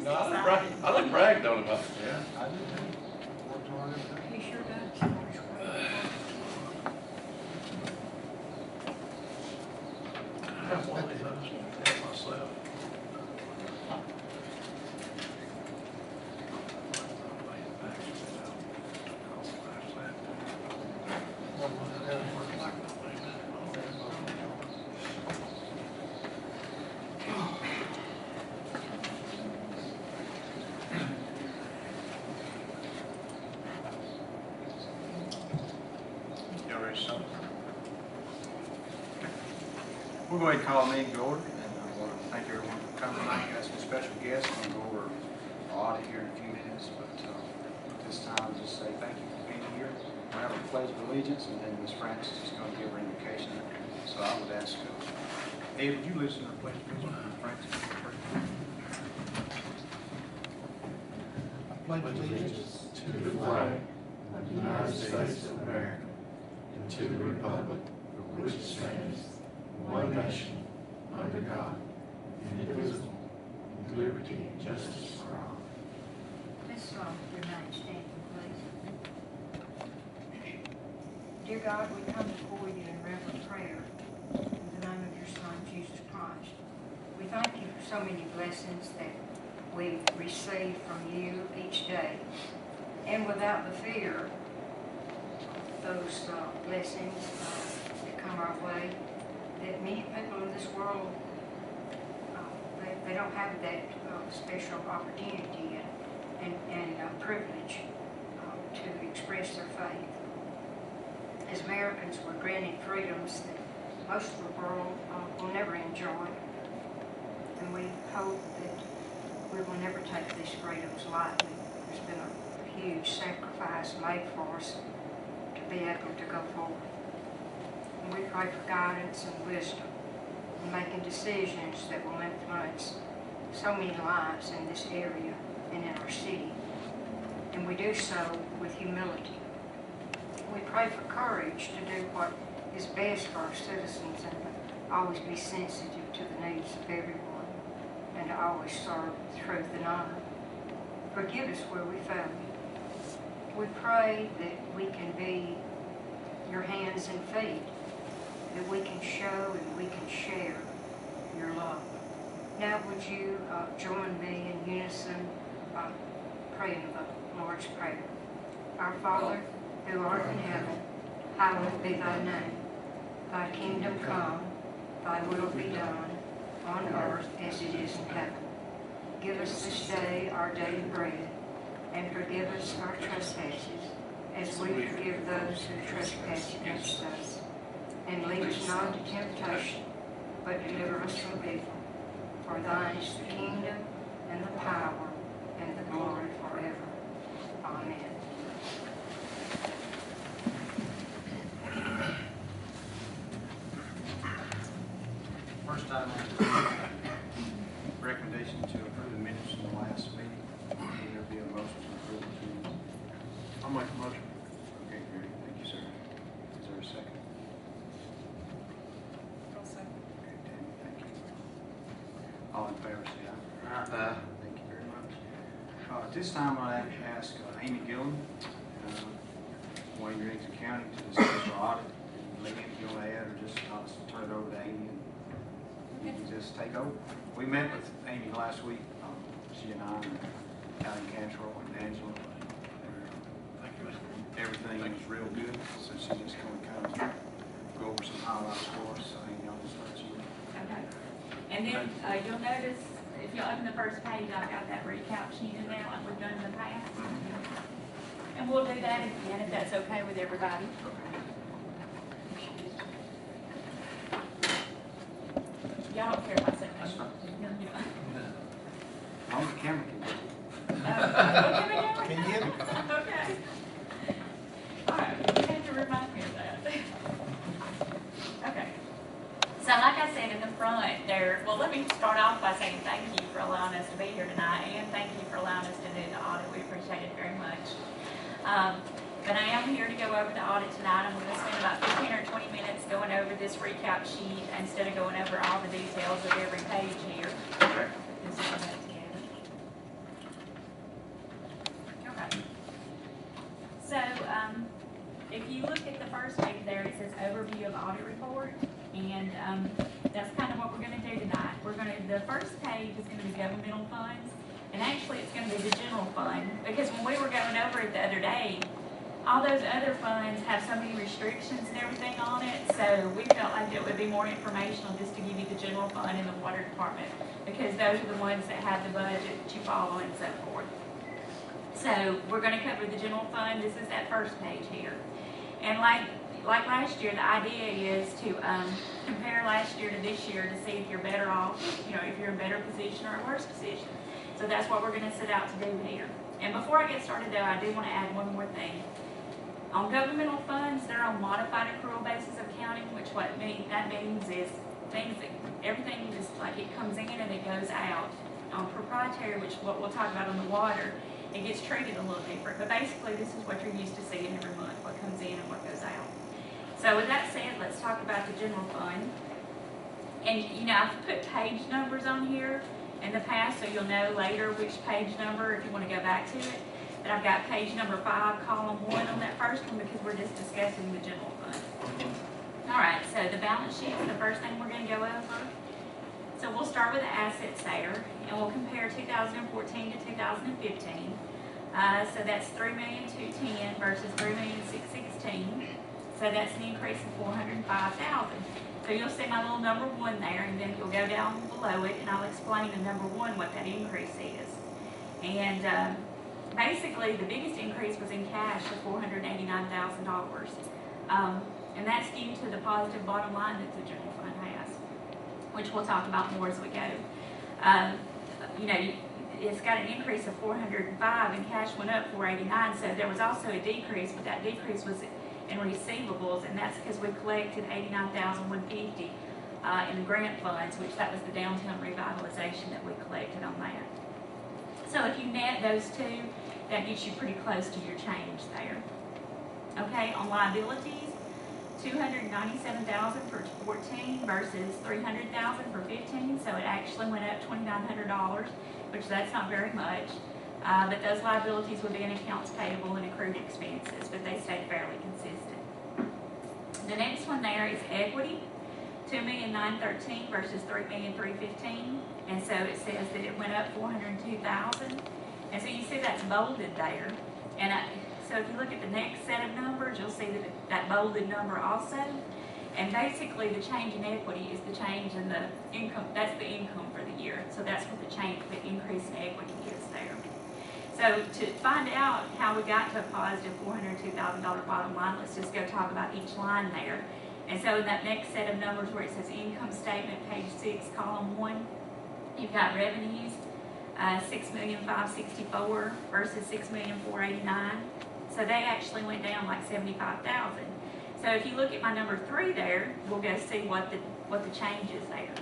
He's No, excited. I done bragged on him about it. Yeah, I did too. Worked hard every day. He sure does. I have one of these, I just want to myself. Y'all ready to start? We'll go ahead and call the meeting to order, and I want to thank everyone for coming tonight. We got some special guests. I'm going to go over the audit here in a few minutes, but at this time, just say thank you for being here. We'll have a pledge of allegiance, and then Ms. Francis is going to give her invocation. So I would ask, Ed, would you listen to the pledge, please? Francis? I pledge allegiance to the flag of the United States of America and to the republic for which it stands, one nation, under God, indivisible, with liberty and justice for all. Let's remain standing, please. Dear God, we come before you in reverent prayer in the name of your Son, Jesus Christ. We thank you for so many blessings that we receive from you each day. And without the fear of those blessings that come our way, that many people in this world, they don't have that special opportunity and privilege to express their faith. As Americans, we're granted freedoms that most of the world will never enjoy. And we hope that we will never take these freedoms lightly. There's been a huge sacrifice made for us to be able to go forward. And we pray for guidance and wisdom in making decisions that will influence so many lives in this area and in our city. And we do so with humility. We pray for courage to do what is best for our citizens and to always be sensitive to the needs of everyone and to always serve with truth and honor. Forgive us where we fail you. We pray that we can be your hands and feet, that we can show and we can share your love. Now would you join me in unison praying the Lord's Prayer. Our Father, who art in heaven, hallowed be thy name. Thy kingdom come, thy will be done, on earth as it is in heaven. Give us this day our daily bread, and forgive us our trespasses, as we forgive those who trespass against us. And lead us not into temptation, but deliver us from evil. For thine is the kingdom, and the power, and the glory forever. Amen. First item on the recommendation to approve the minutes from the last meeting. Will there be a motion to approve the minutes? I'll make a motion. Okay, Gary, thank you, sir. Is there a second? I'll second. Okay, Tammy, thank you. All in favor, say aye. Aye. Thank you very much. At this time, I'd like to ask Amy Gillen, Wayne Griggs County, to discuss our audit. Maybe if you want to add, or just I'll just turn it over to Amy and you can just take over. We met with Amy last week. She and I, and Alan Cantrell and Angela. Thank you. Everything was real good, so she just going to kind of go over some highlights for us. So Amy, I'll just let you. Okay. And then you'll notice, if you open the first page, I've got that recap sheet in there like we've done in the past. And we'll do that again if that's okay with everybody. Y'all don't care if I say That's that. fine. As long as the camera can get it. Can you hear me? Okay. All right, you had to remind me of that. Okay. So like I said in the front there, well, let me start off by saying thank you for allowing us to be here tonight, and thank you for allowing us to do the audit. We appreciate it very much. But I am here to go over the audit tonight. I'm going to spend about 15 or 20 minutes going over this recap sheet instead of going over all the details of every page here. Okay. Let's put that together. page is gonna be governmental funds, and actually it's gonna be the general fund, because when we were going over it the other day, all those other funds have so many restrictions and everything on it, so we felt like it would be more informational just to give you the general fund and the water department, because those are the ones that have the budget that you follow and so forth. So we're gonna cover the general fund. This is that first page here. And like last year, the idea is to compare last year to this year to see if you're better off, you know, if you're in a better position or a worse position. So that's what we're gonna set out to do here. And before I get started though, I do wanna add one more thing. On governmental funds, they're on modified accrual basis of counting, which that means is things that, everything just like it comes in and it goes out. On proprietary, which what we'll talk about on the water, it gets treated a little different. But basically, this is what you're used to seeing every month, what comes in and what goes out. So with that said, let's talk about the general fund. And you know, I've put page numbers on here in the past, so you'll know later which page number if you want to go back to it. But I've got page number 5, column 1 on that first one because we're just discussing the general fund. All right, so the balance sheet is the first thing we're going to go over. So we'll start with the assets there, and we'll compare 2014 to 2015. So that's $3,210,000 versus $3,616,000. So that's an increase of $405,000. So you'll see my little number 1 there, and then you'll go down below it, and I'll explain in number 1 what that increase is. And basically, the biggest increase was in cash of $489,000. And that's due to the positive bottom line that the general fund has, which we'll talk about more as we go. You know, it's got an increase of $405,000 and cash went up $489,000, so there was also a decrease, but that decrease was in receivables, and that's because we collected $89,150 in the grant funds, which that was the downtown revitalization that we collected on that. So if you net those two, that gets you pretty close to your change there. Okay, on liabilities, $297,000 for 14 versus $300,000 for 15, so it actually went up $2,900, which that's not very much. But those liabilities would be in accounts payable and accrued expenses, but they stayed fairly consistent. The next one there is equity, $2,913,000 versus $3,315,000, and so it says that it went up $402,000, and so you see that's bolded there. And so if you look at the next set of numbers, you'll see that bolded number also. And basically, the change in equity is the change in the income. That's the income for the year. So that's what the increase in equity is there. So to find out how we got to a positive $402,000 bottom line, let's just go talk about each line there. And so in that next set of numbers where it says income statement, page 6, column 1, you've got revenues, $6,564,000 versus $6,489,000. So they actually went down like $75,000. So if you look at my number 3 there, we'll go see what the change is there.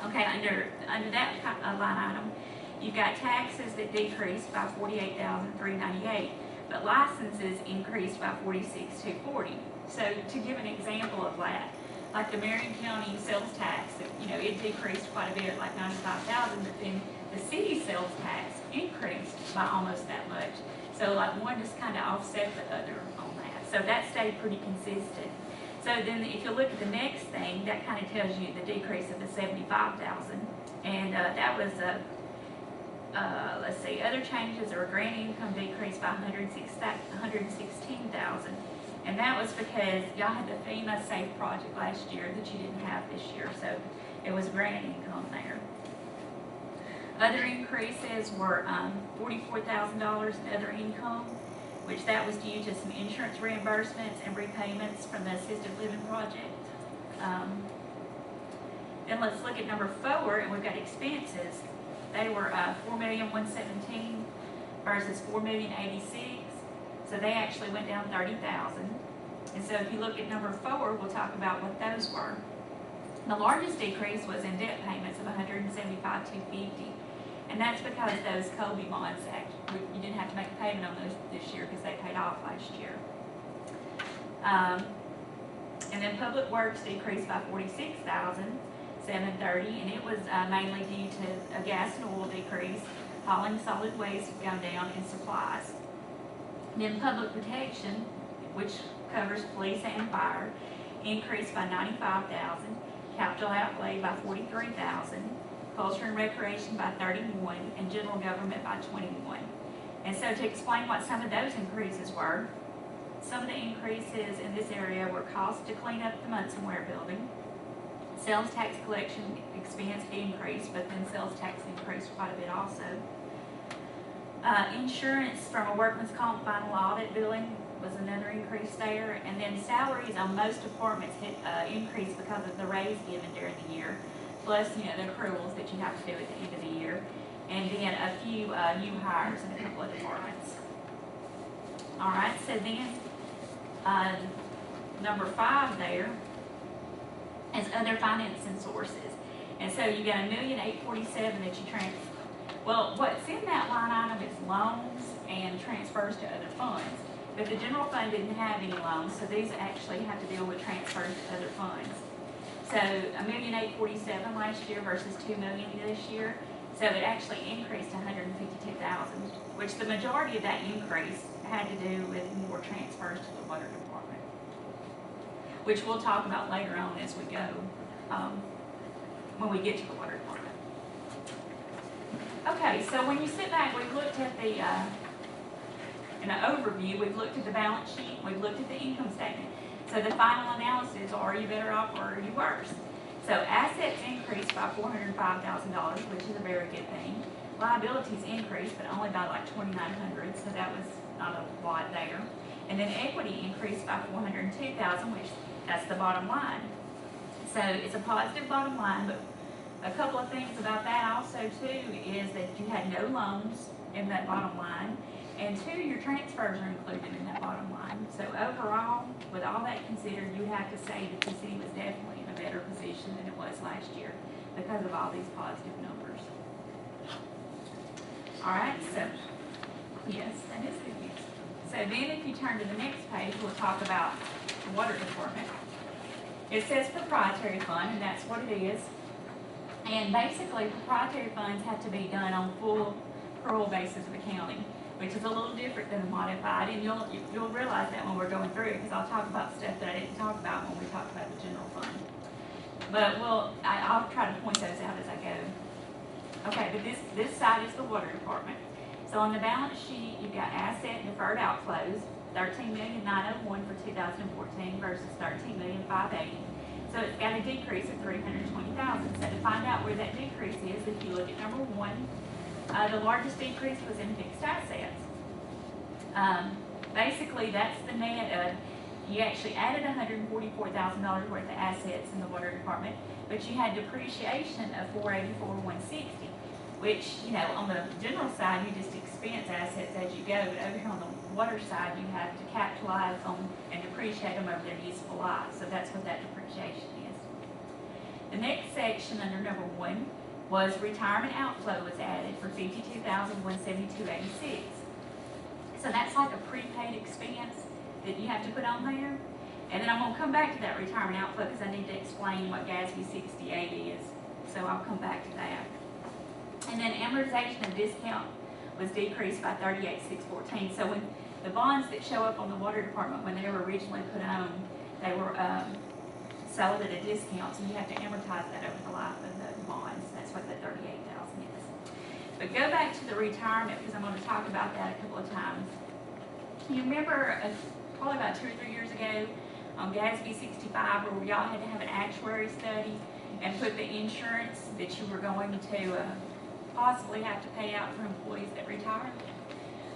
Okay, under that line item, you've got taxes that decreased by $48,398, but licenses increased by $46,240. So to give an example of that, like the Marion County sales tax, you know, it decreased quite a bit, like $95,000, but then the city sales tax increased by almost that much. So like one just kind of offset the other on that. So that stayed pretty consistent. So then if you look at the next thing, that kind of tells you the decrease of the $75,000. And that was, let's see, other changes or grant income decreased by $116,000. And that was because y'all had the FEMA SAFE project last year that you didn't have this year. So it was grant income there. Other increases were $44,000 in other income, which that was due to some insurance reimbursements and repayments from the assisted living project. Then let's look at number 4, and we've got expenses. They were $4,117,000 versus $4,086,000. So they actually went down $30,000. And so if you look at number 4, we'll talk about what those were. The largest decrease was in debt payments of $175,250. And that's because those Kobe bonds, you didn't have to make a payment on those this year because they paid off last year. And then public works decreased by $46,730, and it was mainly due to a gas and oil decrease, hauling solid waste had gone down, and supplies. Then public protection, which covers police and fire, increased by $95,000, capital outlay by $43,000, culture and recreation by 31, and general government by 21. And so to explain what some of those increases were, some of the increases in this area were costs to clean up the Munsonware building, sales tax collection expense increased, but then sales tax increased quite a bit also. Insurance from a workman's comp final audit billing was another increase there, and then salaries on most departments increased because of the raise given during the year, plus the accruals that you have to do at the end of the year, and then a few new hires in a couple of departments. All right, so then number 5 there is other financing sources, and so you got $1,847,000 that you transfer. Well, what's in that line item is loans and transfers to other funds. But the general fund didn't have any loans, so these actually have to deal with transfers to other funds. So $1,847,000 last year versus $2 million this year. So it actually increased to $152,000, which the majority of that increase had to do with more transfers to the water department, which we'll talk about later on as we go, when we get to the water department. Okay, so when you sit back, we've looked at the, in an overview, we've looked at the balance sheet, we've looked at the income statement. So the final analysis, are you better off or are you worse? So assets increased by $405,000, which is a very good thing. Liabilities increased, but only by like $2,900, so that was not a lot there. And then equity increased by $402,000, which that's the bottom line. So it's a positive bottom line, but a couple of things about that also too is that you had no loans in that bottom line, and 2, your transfers are included in that bottom line. So overall, with all that considered, you have to say that the city was definitely in a better position than it was last year because of all these positive numbers. All right, so yes, that is good news. So then if you turn to the next page, we'll talk about the water department. It says proprietary fund, and that's what it is. And basically, proprietary funds have to be done on full accrual basis of accounting, which is a little different than the modified, and you'll realize that when we're going through it, because I'll talk about stuff that I didn't talk about when we talked about the general fund. But I'll try to point those out as I go. Okay, but this side is the water department. So on the balance sheet, you've got asset and deferred outflows, $13,901,000 for 2014 versus $13,580,000. So it's got a decrease of $320,000. So to find out where that decrease is, if you look at number 1, the largest decrease was in fixed assets. Basically, that's the net of, you actually added $144,000 worth of assets in the water department, but you had depreciation of $484,160, which, on the general side, you just expense assets as you go, but over here on the water side, you have to capitalize them and depreciate them over their useful lives. So that's what that depreciation is. The next section under number 1 was retirement outflow was added for $52,172.86. So that's like a prepaid expense that you have to put on there. And then I'm going to come back to that retirement outflow because I need to explain what GASB 68 is. So I'll come back to that. And then amortization of discount was decreased by $38,614. So when the bonds that show up on the water department, when they were originally put on, they were sold at a discount, so you have to amortize that over the life of the bonds. That's what the $38,000 is. But go back to the retirement because I'm going to talk about that a couple of times. You remember probably about 2 or 3 years ago on GASB 65 where y'all had to have an actuary study and put the insurance that you were going to possibly have to pay out for employees that retire?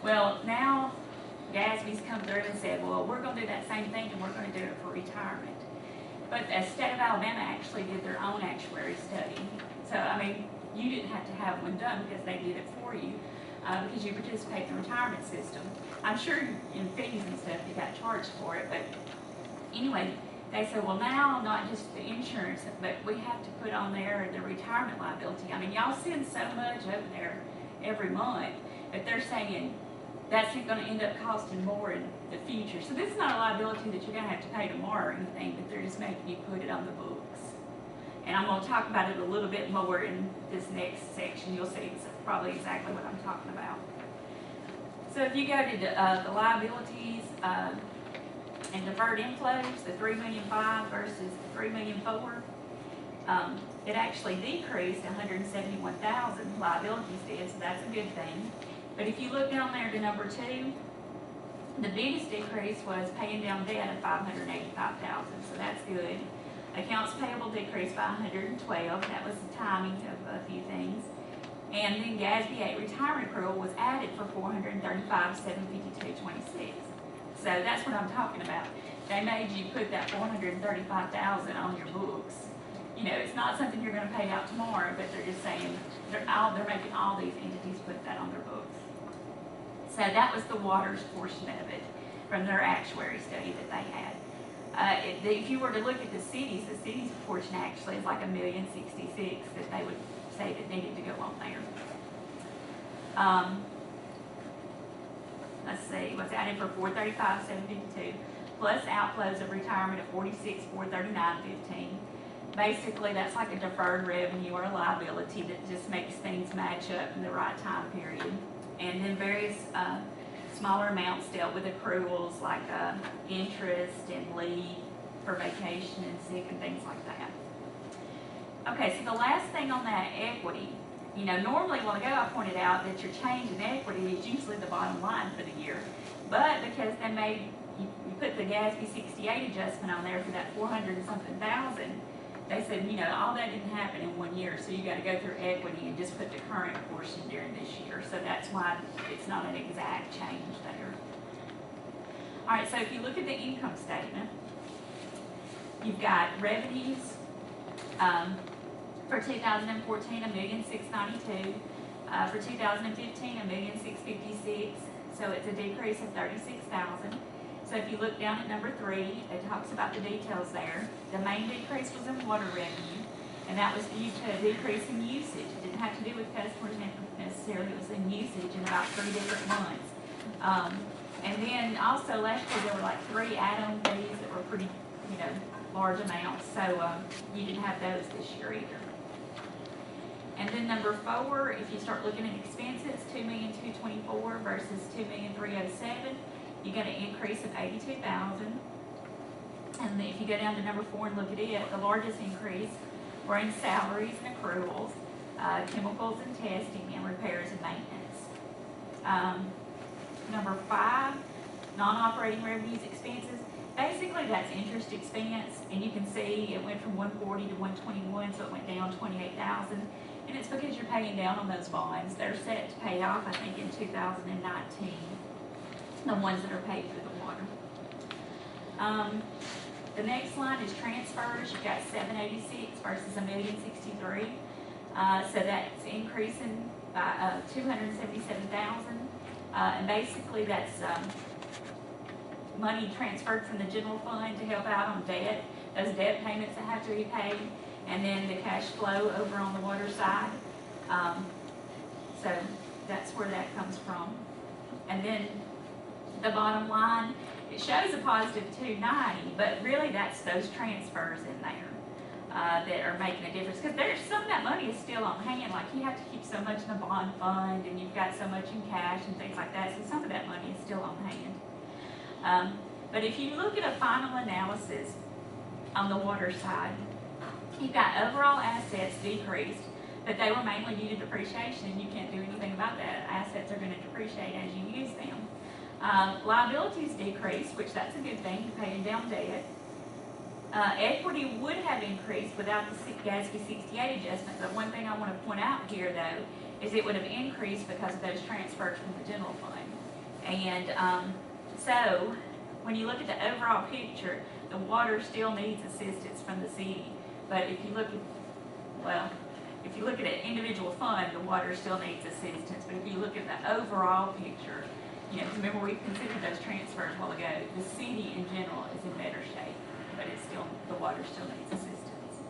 Well, now GASB's come through and said, well, we're going to do that same thing and we're going to do it for retirement. But the state of Alabama actually did their own actuary study. So, you didn't have to have one done because they did it for you because you participate in the retirement system. I'm sure in fees and stuff you got charged for it, but anyway, they said, well, now not just the insurance, but we have to put on there the retirement liability. Y'all send so much over there every month, but they're saying that's going to end up costing more in the future. So this is not a liability that you're going to have to pay tomorrow or anything, but they're just making you put it on the books. And I'm going to talk about it a little bit more in this next section. You'll see probably exactly what I'm talking about. So if you go to the liabilities and deferred inflows, the $3,005,000 versus the $3,004,000, it actually decreased 171,000, liabilities did, so that's a good thing. But if you look down there to number 2, the biggest decrease was paying down debt of 585,000, so that's good. Accounts payable decreased by 112, that was the timing of a few things. And then GASB 8 retirement accrual was added for 435,752.26. So that's what I'm talking about. They made you put that 435,000 on your books. You know, it's not something you're going to pay out tomorrow, but they're just saying they're making all these entities put that on their books. So that was the water's portion of it from their actuary study that they had. If you were to look at the city's portion actually is like $1,066,000 that they would say that needed to go on there. Let's see, what's added for 435,752 plus outflows of retirement of 46,439.15. Basically, that's like a deferred revenue or a liability that just makes things match up in the right time period. And then various smaller amounts dealt with accruals like interest and leave for vacation and sick and things like that. Okay, so the last thing on that equity, you know, normally a while ago I pointed out that your change in equity is usually the bottom line for the year. But because they made, you put the GASB 68 adjustment on there for that 400 and something thousand, they said, you know, all that didn't happen in 1 year, so you got to go through equity and just put the current portion during this year. So that's why it's not an exact change there. All right, so if you look at the income statement, you've got revenues for 2014, $1,692,000. For 2015, $1,656,000. So it's a decrease of 36,000. So if you look down at number 3, it talks about the details there. The main decrease was in water revenue, and that was due to a decrease in usage. It didn't have to do with customers necessarily, it was in usage in about 3 different months. And then also last year there were like 3 add-on fees that were pretty, you know, large amounts, so you didn't have those this year either. And then number 4, if you start looking at expenses, $2,224,000 versus $2,307,000. You get an increase of 82,000. And then if you go down to number 4 and look at it, the largest increase were in salaries and accruals, chemicals and testing, and repairs and maintenance. Number 5, non-operating revenues expenses. Basically, that's interest expense, and you can see it went from 140 to 121, so it went down 28,000. And it's because you're paying down on those bonds. They're set to pay off, I think, in 2019. The ones that are paid through the water. The next line is transfers. You've got 786 versus $1,063,000. So that's increasing by 277,000. And basically that's money transferred from the general fund to help out on debt. Those debt payments that have to be paid, and then the cash flow over on the water side. So that's where that comes from. And then the bottom line, it shows a positive 290, but really that's those transfers in there that are making a difference. Because there's some of that money is still on hand. Like you have to keep so much in the bond fund, and you've got so much in cash and things like that. So some of that money is still on hand. But if you look at a final analysis on the water side, you've got overall assets decreased, but they were mainly due to depreciation, and you can't do anything about that. Assets are going to depreciate as you use them. Liabilities decreased, which that's a good thing, you're paying down debt. Equity would have increased without the GASB 68 adjustment, but one thing I want to point out here, though, is it would have increased because of those transfers from the general fund. And so, when you look at the overall picture, the water still needs assistance from the city. But if you look at, well, if you look at an individual fund, the water still needs assistance. But if you look at the overall picture, you know, remember we considered those transfers a while ago, the city in general is in better shape, but it's still, the water still needs assistance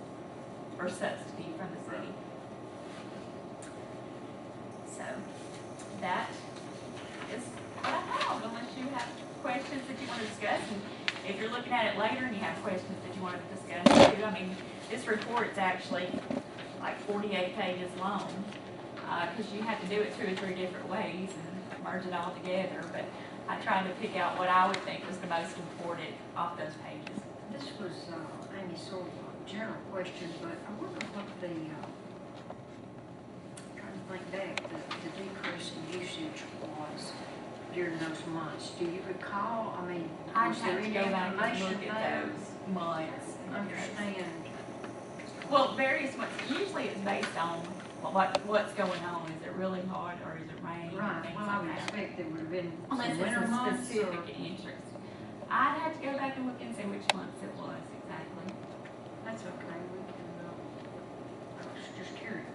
or subsidy from the city. So that is what I have, unless you have questions that you want to discuss. And if you're looking at it later and you have questions that you want to discuss too, I mean, this report's actually like 48 pages long, because you have to do it 2 or 3 different ways and merge it all together. But I tried to pick out what I would think was the most important off those pages. This was Amy Sorvon. general question, but I wonder what the, trying to think back, the decrease in usage was during those months. Do you recall, I mean, I'd was there have to any go back and information look at there? those months. Understand, Well, various months, usually it's based on what's going on. Is it really hot or is it rain? right, Things well, I would like that. expect there would have been Unless some it's winter a months or. specific interest. I'd have to go back and look and see which months it was exactly. That's okay, we can, I was just curious.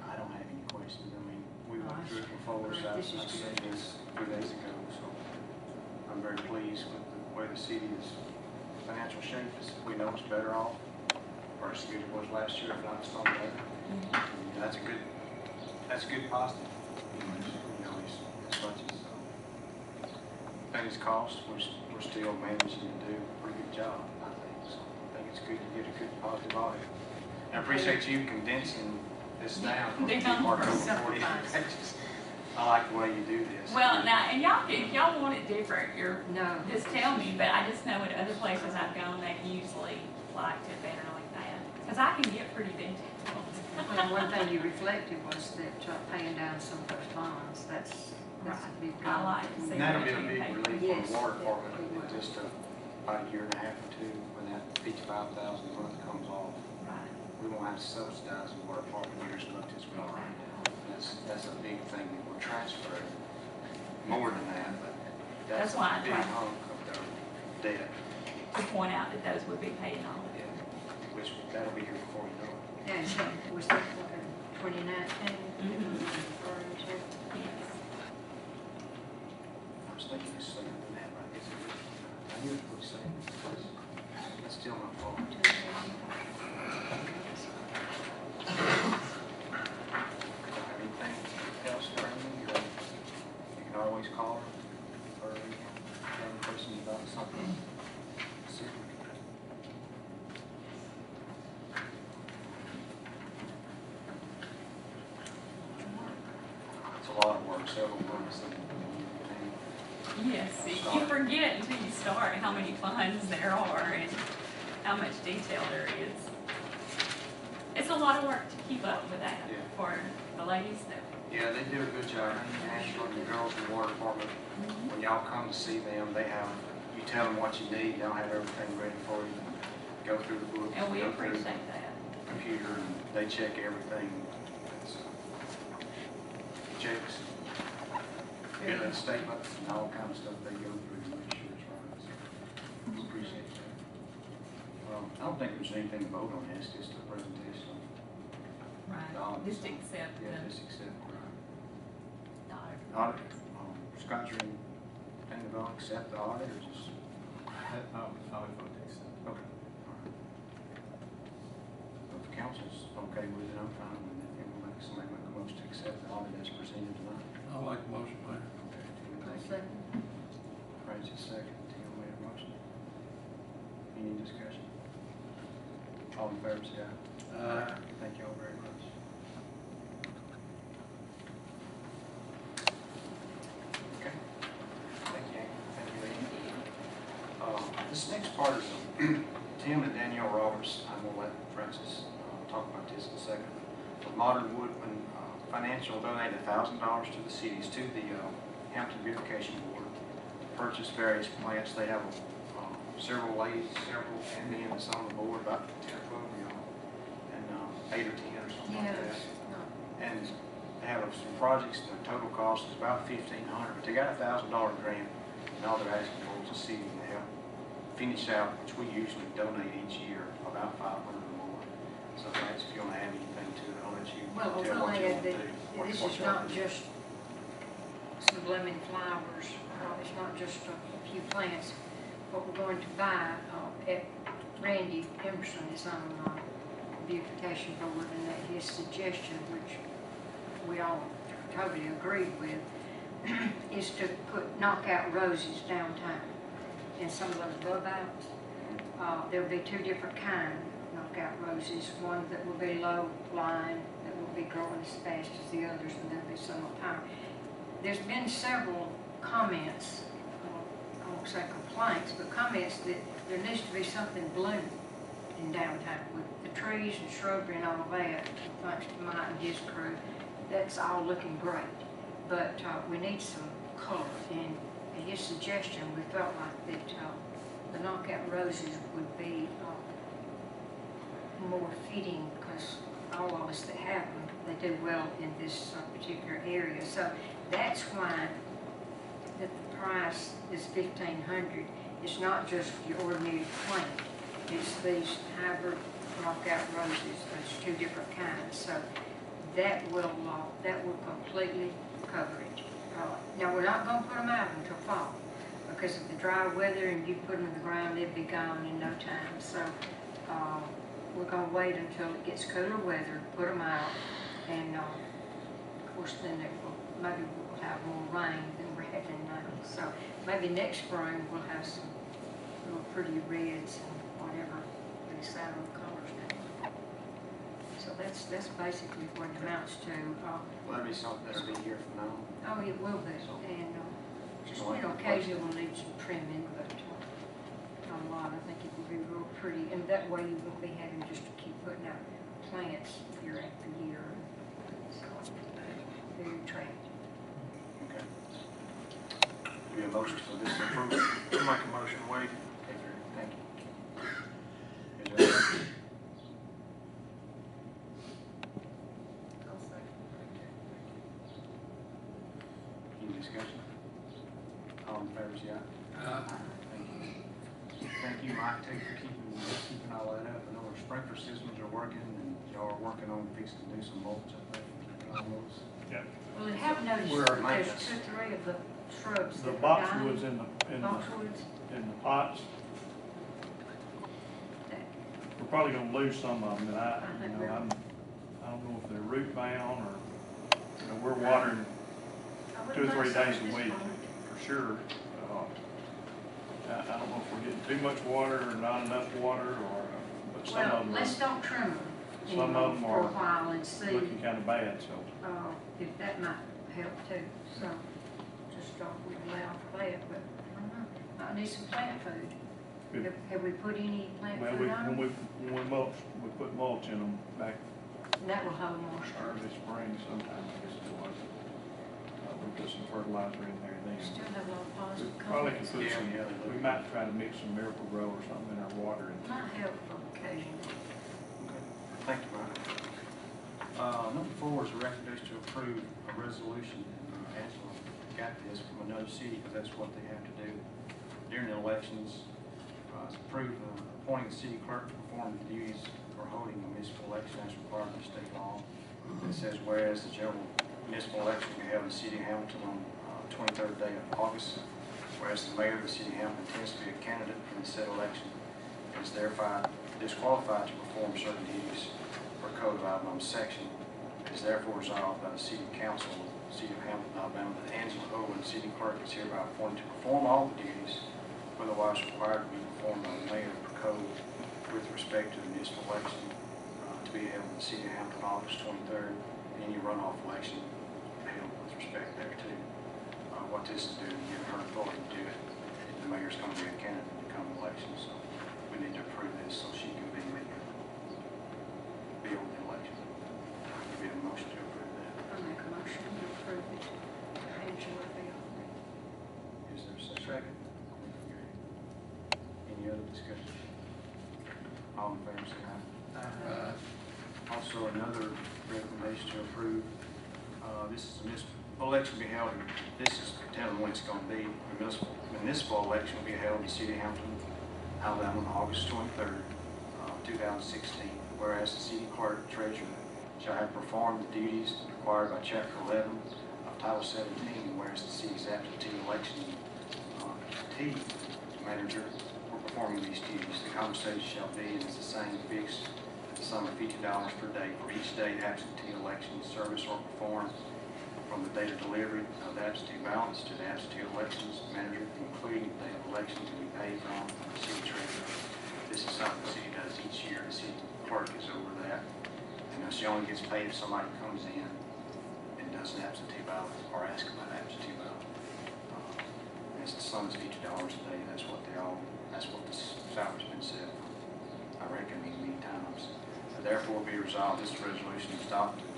I don't have any questions. I mean, we Oh, went through it before, great. so I've This is seen good. this 2 days ago, so I'm very pleased with the way the city is financial shape. We know it's better off, or as good as it was last year, if not some better. And that's a good positive. You know, as much as things cost, we're still managing to do a pretty good job, I think. So I think it's good to get a good positive audit. And I appreciate you condensing this down from two part over 40 pages. I like the way you do this. Well, now, and y'all, if y'all want it different, No. just tell me, but I just know at other places I've gone, they usually like it better like that. Because I can get pretty detailed. Well, one thing you reflected was that paying down some of those bonds, that's a big goal. I like to see And that'll be a what you big pay. relief Yes, on the water yeah, department it in will. just about a year and a half or two, when that $55,000 a month comes off. Right. We won't have to subsidize the water department near as much as we are right now. That's a big thing that we're transferring, more than that, but that's That's why I a big tried. hunk of their debt, To point out that those would be paid off. yeah, which that'll be here before you know it. And so, was that 2019? Mhm. Referring to? Yes. I was thinking it's sooner than that, but I guess it is. I knew it was saying, that's still my fault. Anything else, Brandon? You can always call her, or you can have a question about something. It's a lot of work, several months. Yes, you forget until you start how many funds there are and how much detail there is. It's a lot of work to keep up with that Yeah. for the ladies that. Yeah, they do a good job. Angela and the girls in the water department, when y'all come to see them, you tell them what you need, they'll have everything ready for you. Go through the book. And we go through the appreciate that. Computer, and they check everything. Checks, billing statements, and all kinds of stuff they go through to make sure it's right. So, we appreciate that. I don't think there's anything to vote on, it's just a presentation. Right. Just accept Yeah, the just accept. audit. Audit, Scott, you anything about accept the audit or just? I would vote to accept. Okay. All right. If the council's okay with it, I'm fine with it. If somebody make a motion to accept the audit as presented tonight. I like the motion, Mayor. Okay, Tim, I'll thank you. second. Francis second, Tim made a motion. Any discussion? All in favor, say aye. Thank you all very much. Okay. Thank you, thank you, Lee. This next part is Tim and Danielle Roberts. I'm going to let Francis talk about this in a second. But Modern Woodman Financial donated $1,000 to the cities, to the Hampton Beautification Board, to purchase various plants. They have several ladies, and men that's on the board, about 10 or 12 of y'all, and 8 or 10 or something like that. Yes. And they have some projects, the total cost is about $1,500, but they got a $1,000 grant, and all they're asking for is the city to help finish out, which we usually donate each year, about 500 or more. So that's, if you want to add anything to it, I'll let you Well, tell we'll what you add want to that do. this What is y'all not do. just some blooming flowers, it's not just a few plants. What we're going to buy, Randy Emerson is on the beautification board, and that his suggestion, which we all totally agreed with, is to knock out roses downtown. And some of those bud outs, there'll be 2 different kinds of knockout roses. One that will be low lying, that will be growing as fast as the others, and there'll be some up higher. There's been several comments on won't say complaints, but comments that there needs to be something blooming in downtown with the trees and shrubbery and all of that, thanks to Mike and his crew. That's all looking great, but we need some color, and his suggestion, we felt like that the knockout roses would be more fitting, because all of us that have them, they do well in this particular area. So that's why that the price is $1,500. It's not just your ordinary plant. It's these hybrid knockout roses. There's 2 different kinds. So that will completely cover it. Now we're not going to put them out until fall, because of the dry weather, and you put them in the ground, they'd be gone in no time. So we're going to wait until it gets cooler weather, put them out, and of course then maybe we'll have more rain than we're having now. So maybe next spring we'll have some little pretty reds and whatever they decide on the colors now. So that's basically what it amounts to. Will that be something that'll be here from now on? Oh, it will be, and just, occasionally we'll need some trimming, but not a lot. I think it will be real pretty, and that way you won't be having just to keep putting out plants year after year. So, very attractive. Okay. Do we have motions for this approval? I'll make a motion, Wade. Thank you. Is there a second? Any discussion? All in favor, say aye. Thank you. Thank you, Mike, too, for keeping all that up. I know our sprinkler systems are working, and y'all are working on fixing to do some mulch, I think, on those. Well, I have noticed Where are that there's maintenance? 2 or 3 of the shrubs The that are boxwoods dying. in Boxwoods. the pots, we're probably gonna lose some of them, and I don't know if they're root bound or, we're watering I wouldn't 2 or 3 mind days some a at this week point. for sure. I don't know if we're getting too much water or not enough water, or, but some Well, of them let's don't trim them Some of anymore them for a are while and are see looking kinda bad, so. if that might help too. So just we allow for that, but I don't know. Might need some plant food. Good. Have we put any plant Well, food on them? when we mulch, we put mulch in them back And that will hold moisture. early spring sometime, I guess it was. We put some fertilizer in there then. Still have a lot of We positive probably could comments. put some, Yeah, they look we might try to mix some Miracle Grow or something in our water and Might help for occasion. Okay. Thank you, Mike. Number 4 is a recommendation to approve a resolution, and Angela got this from another city, because that's what they have to do during the elections. It's approve appointing the city clerk to perform the duties for holding a municipal election as required by state law. It says, whereas the general municipal election will be held in the city of Hamilton on 23rd day of August, whereas the mayor of the city of Hamilton intends to be a candidate for the said election, and is therefore disqualified to perform certain duties for Code of Alabama section. It is therefore resolved by the City Council of the City of Hamilton, Alabama, that Angela Owen, city clerk, is hereby appointed to perform all the duties otherwise required to be performed by the mayor per code with respect to the municipal election to be held in the City of Hamilton August 23rd, and any runoff election held with respect thereto. What this is doing, giving her authority to do it. The mayor's going to be a candidate in the coming election, so we need to approve this so she can be on the election. Give you a motion to approve that. I'll make a motion to approve it. Angela Bill. Is there a second? Any other discussion? All in favor, say aye. Also, another recommendation to approve, this is a municipal election will be held, this is telling when it's going to be, the municipal election will be held in the city of Hamilton, Alabama on August 23rd, 2016. Whereas the city clerk treasurer shall have performed the duties required by Chapter 11 of Title 17, and whereas the city's absentee election manager for performing these duties, the compensation shall be and is the same fixed at the sum of $50 per day for each day absentee election service or performed from the date of delivery of the absentee ballots to the absentee elections manager, including the day of election, to be paid from the city treasurer. This is something the city does each year. The city clerk is over that. And she only gets paid if somebody comes in and does an absentee ballot or asks about an absentee ballot. And It's the sun's $50 a day, that's what the salary's been set for. I reckon many times. Therefore be resolved, this resolution is adopted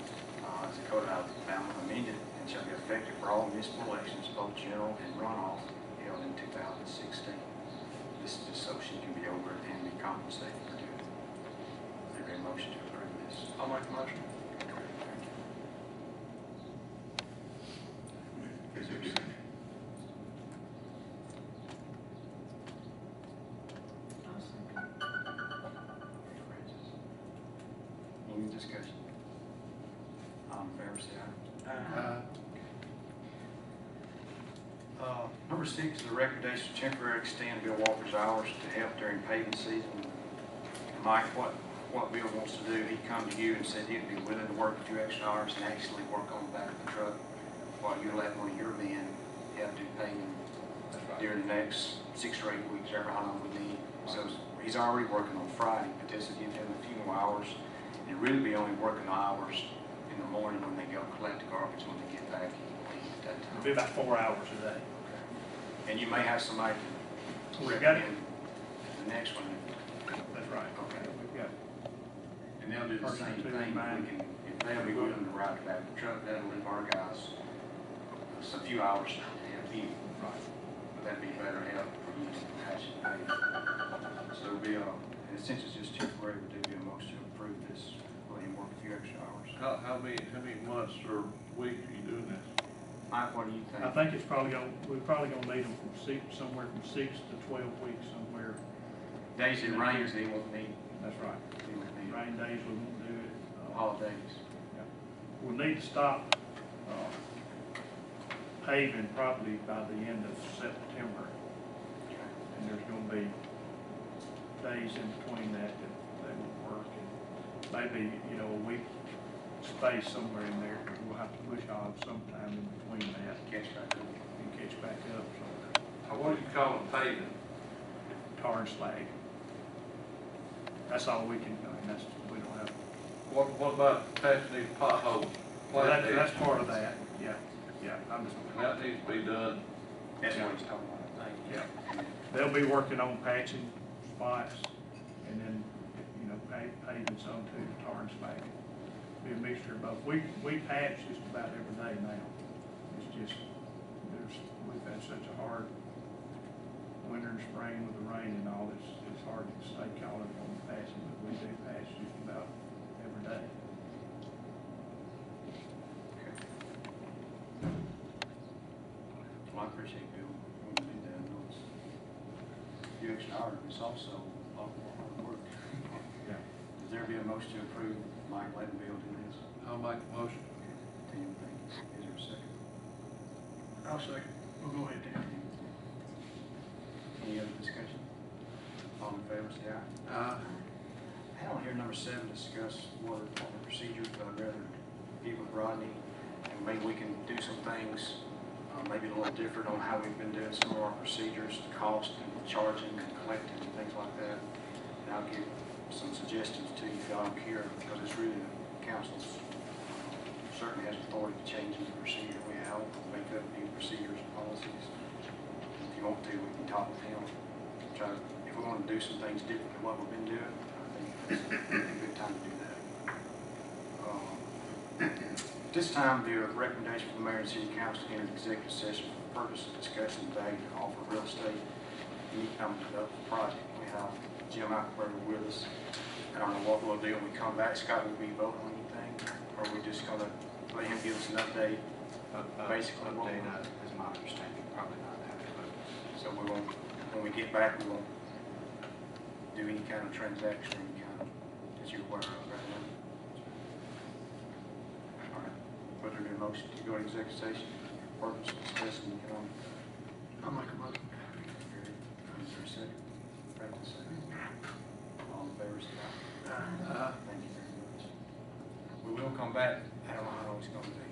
as the Code of Alabama amended and shall be effective for all municipal elections, both general and runoff, held in 2016. This is just so she can be over and be compensated for doing it. Is there a motion to approve this? I'll make a motion. Is there a second? Any discussion? All in favor, say aye. Number 6 is a recommendation to temporarily extend Bill Walker's hours to help during paving season. Mike, what Bill wants to do, he come to you and said he'd be willing to work a few extra hours and actually work on the back of the truck while you let one of your men help do paving during the next 6 or 8 weeks, ever how long we need. So he's already working on Friday, but this will give him a few more hours. He'd really be only working hours in the morning when they go collect the garbage when they get back and leave at that It'll time. be about 4 hours a day. And you may have somebody to We got it. recommend the next one. That's right. Okay. We've got, And they'll do the Person same two thing. in mind. If they'll be willing to ride the back of the truck, that'll leave our guys a few hours to help you. right. But that'd be better help for you to patch it. So it'll be and since it's just temporary, we do be a motion to approve this, let him work a few extra hours. How many months or weeks are you doing this? Mike, what do you think? I think it's probably we're probably gonna need them from somewhere from 6 to 12 weeks somewhere. Days it rains, he won't need, That's right. he won't need Rain days, we won't do it. holidays. We'll need to stop paving probably by the end of September. And there's gonna be days in between that they won't work. And maybe, a week space somewhere in there, because we'll have to push hog sometime in between that Catch back up. and catch back up. So What do you call them paving? tar and slag. That's all we can, we don't have. What about patching these potholes? That's part of that, yeah, I'm just. That needs to be done. That's what he's talking about, I think. Yeah. They'll be working on patching spots and then, paving some too, tar and slag. Be a mixture of both. We patch just about every day now. It's just, we've had such a hard winter and spring with the rain and all, it's hard to stay caught up on the patching, but we do patch just about every day. Well, I appreciate Bill when you do that. I know it's a few extra hours, but it's also a lot more hard work. Yeah. Does there be a motion to approve Mike letting Bill do this? I'll make a motion. Tim, is there a second? I'll second. We'll go ahead, Dan. Any other discussion? All in favor, say aye. I don't hear number 7 discuss water department procedures, but I'd rather get with Rodney and maybe we can do some things, maybe a little different on how we've been doing some of our procedures, the cost and charging and collecting and things like that. And I'll give some suggestions to you if y'all don't care, because it's really the council's certainly has authority to change the procedure we have, make up new procedures and policies. If you want to, we can talk with him. Try to, if we want to do some things different than what we've been doing, I think it's a good time to do that. At this time, the recommendation from the mayor and city council to enter executive session for the purpose of discussing today to offer real estate and economic development project. We have Jim Ackerberger with us. I don't know what we'll do when we come back. Scott, will we vote on anything? Or are we just gonna let him give us an update? Basically, what Update, we're- is my understanding, probably not that, but So we won't, when we get back, we won't do any kind of transaction, any kind of, as you're aware of right now. All right, put it in motion to go to executive session, purpose of discussing economic. I'll make a motion. Is there a second? Franklin, second. All in favor, say aye. Aye. Thank you very much. We will come back, I don't know how long it's gonna be.